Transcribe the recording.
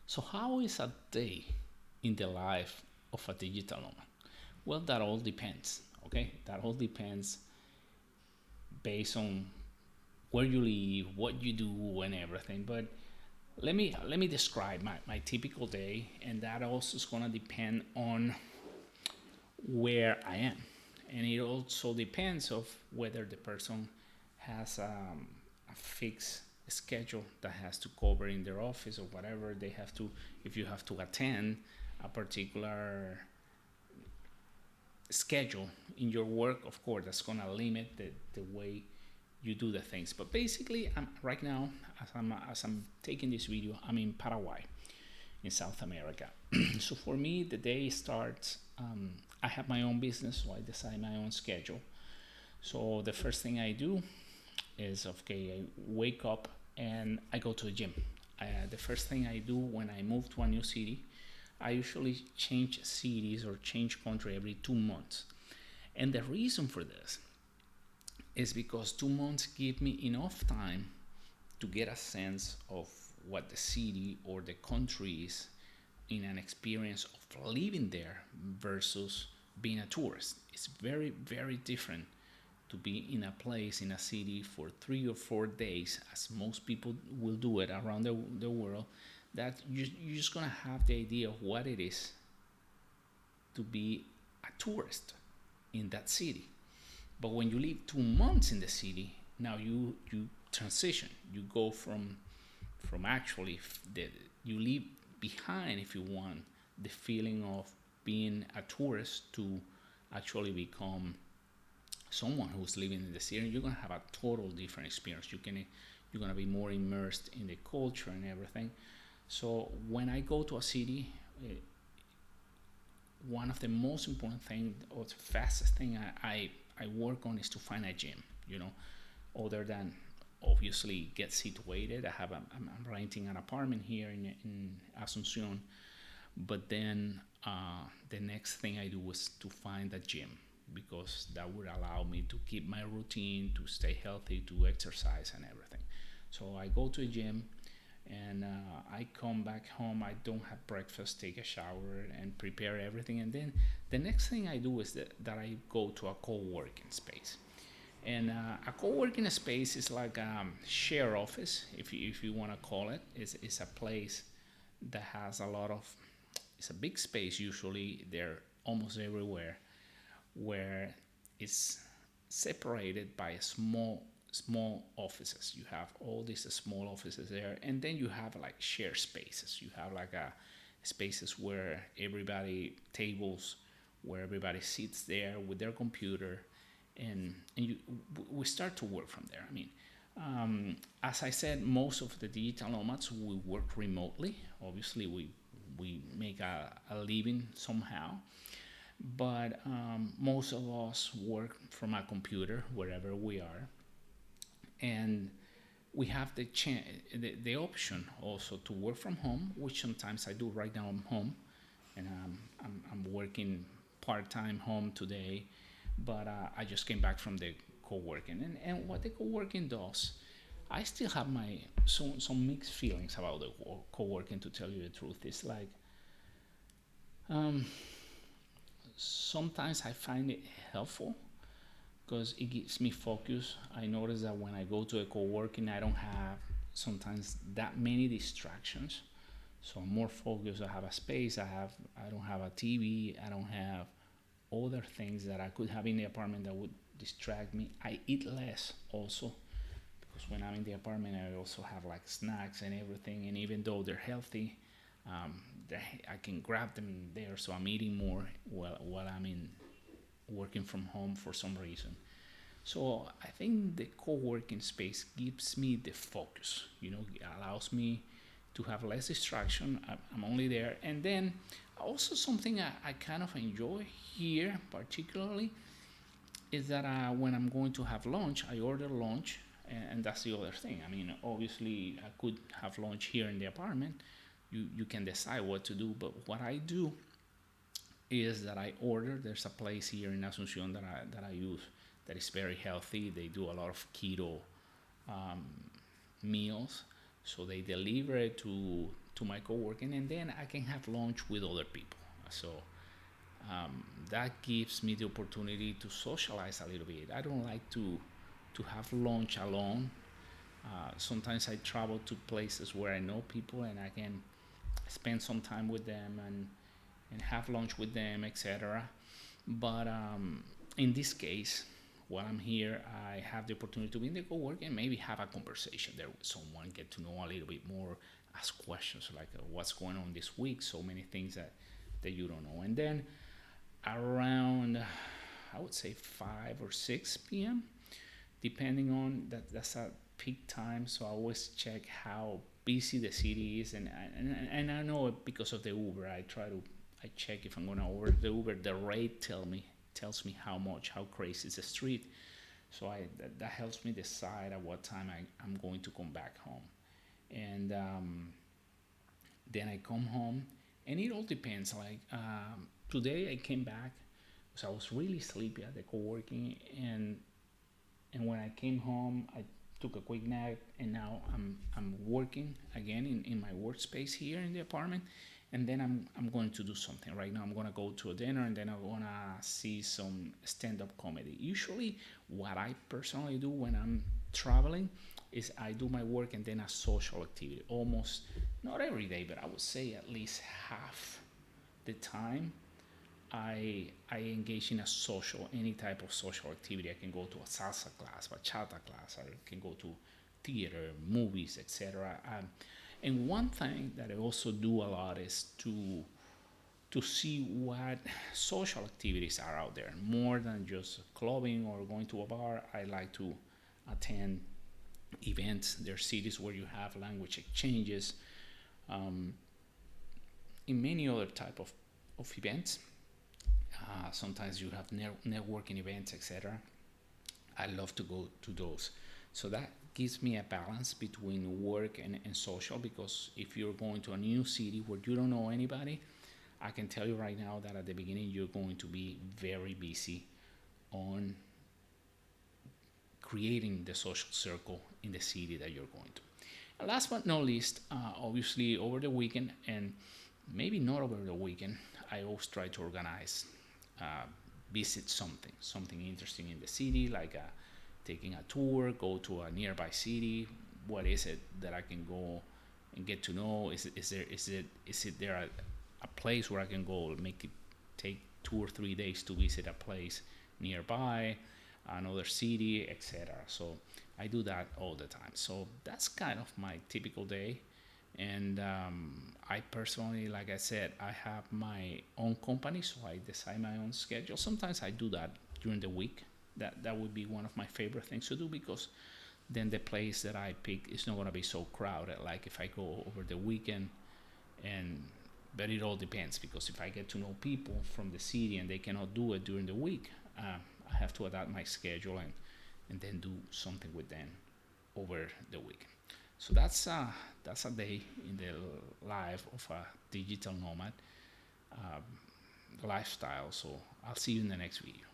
So, how is a day in the life of a digital nomad? Well, that all depends. Okay, that all depends based on where you live, what you do, and everything. But let me describe my typical day, and that also is gonna depend on where I am, and it also depends of whether the person has a fixed schedule that has to cover in their office or whatever they have to. If you have to attend a particular schedule in your work, of course, that's gonna limit the way you do the things. But basically, right now, as I'm taking this video, I'm in Paraguay, in South America. So for me, the day starts. I have my own business, so I decide my own schedule. So the first thing I do is, okay, I wake up and I go to the gym. The first thing I do when I move to a new city, I usually change cities or change country every 2 months. And the reason for this is because 2 months give me enough time to get a sense of what the city or the country is in an experience of living there versus being a tourist. It's very, very different to be in a place, in a city for 3 or 4 days, as most people will do it around the world, that you're just gonna have the idea of what it is to be a tourist in that city. But when you live 2 months in the city, now you transition. You go from actually you leave behind, if you want, the feeling of being a tourist to actually become someone who's living in the city. You're gonna have a total different experience. You're gonna be more immersed in the culture and everything. So when I go to a city, one of the most important thing or the fastest thing I work on is to find a gym. Other than obviously get situated. I'm renting an apartment here in Asuncion, but then the next thing I do is to find a gym because that would allow me to keep my routine, to stay healthy, to exercise and everything. So I go to a gym and I come back home. I don't have breakfast, take a shower, and prepare everything. And then the next thing I do is that I go to a co-working space. And a co-working space is like a share office, if you want to call it. It's a place that has a lot of. It's a big space. Usually, they're almost everywhere, where it's separated by small offices. You have all these small offices there, and then you have like share spaces. You have like a spaces where everybody tables, where everybody sits there with their computer, and we start to work from there. I mean, as I said, most of the digital nomads we work remotely. Obviously, we make a living somehow, but most of us work from a computer wherever we are, and we have the option also to work from home, which sometimes I do. Right now I'm home, and I'm working part-time home today, but I just came back from the co-working, and what the co-working does, I still have my some mixed feelings about the co-working, to tell you the truth. It's like um, sometimes I find it helpful because it gives me focus. I notice that when I go to a co-working, I don't have sometimes that many distractions. So I'm more focused. I have a space. I don't have a TV. I don't have other things that I could have in the apartment that would distract me. I eat less also because when I'm in the apartment, I also have like snacks and everything. And even though they're healthy, um, I can grab them there. So I'm eating more while I'm in working from home for some reason. So I think the co-working space gives me the focus. It allows me to have less distraction. I'm only there, and then also something I kind of enjoy here, particularly, is that when I'm going to have lunch, I order lunch, and that's the other thing. I mean, obviously, I could have lunch here in the apartment. You can decide what to do, but what I do is that I order. There's a place here in Asuncion that I use that is very healthy. They do a lot of keto um, meals, so they deliver it to my co-working, and then I can have lunch with other people. So that gives me the opportunity to socialize a little bit. I don't like to have lunch alone. Sometimes I travel to places where I know people and I can spend some time with them and have lunch with them, etc. But in this case, while I'm here, I have the opportunity to be in the co-work and maybe have a conversation there with someone, get to know a little bit more, ask questions like what's going on this week, so many things that you don't know. And then around, I would say 5 or 6 p.m., depending on that's a peak time. So I always check how busy the city is, and I know because of the Uber, I check if I'm gonna order the Uber. The rate tells me how crazy is the street. So that helps me decide at what time I'm going to come back home. And then I come home, and it all depends. Like today, I came back because I was really sleepy at the co-working, and when I came home, I took a quick nap, and now I'm working again in my workspace here in the apartment, and then I'm going to do something. Right now, I'm gonna go to a dinner, and then I'm gonna see some stand-up comedy. Usually, what I personally do when I'm traveling is I do my work and then a social activity. Almost not every day, but I would say at least half the time I engage in a social, any type of social activity. I can go to a salsa class, bachata class. I can go to theater, movies, etc. And one thing that I also do a lot is to see what social activities are out there, more than just clubbing or going to a bar. I like to attend events. There are cities where you have language exchanges, um, in many other type of events. Sometimes you have networking events, etc. I love to go to those. So that gives me a balance between work and social, because if you're going to a new city where you don't know anybody, I can tell you right now that at the beginning you're going to be very busy on creating the social circle in the city that you're going to. And last but not least, obviously over the weekend, and maybe not over the weekend, I always try to organize, uh, visit something interesting in the city, like taking a tour, go to a nearby city. What is it that I can go and get to know? Is it there a place where I can go, make it take 2 or 3 days to visit a place nearby, another city, etc. So I do that all the time. So that's kind of my typical day. And I personally, like I said, I have my own company, so I decide my own schedule. Sometimes I do that during the week. That would be one of my favorite things to do, because then the place that I pick is not going to be so crowded. Like if I go over the weekend, and but it all depends, because if I get to know people from the city and they cannot do it during the week, I have to adapt my schedule and then do something with them over the week. So that's a day in the life of a digital nomad, lifestyle. So I'll see you in the next video.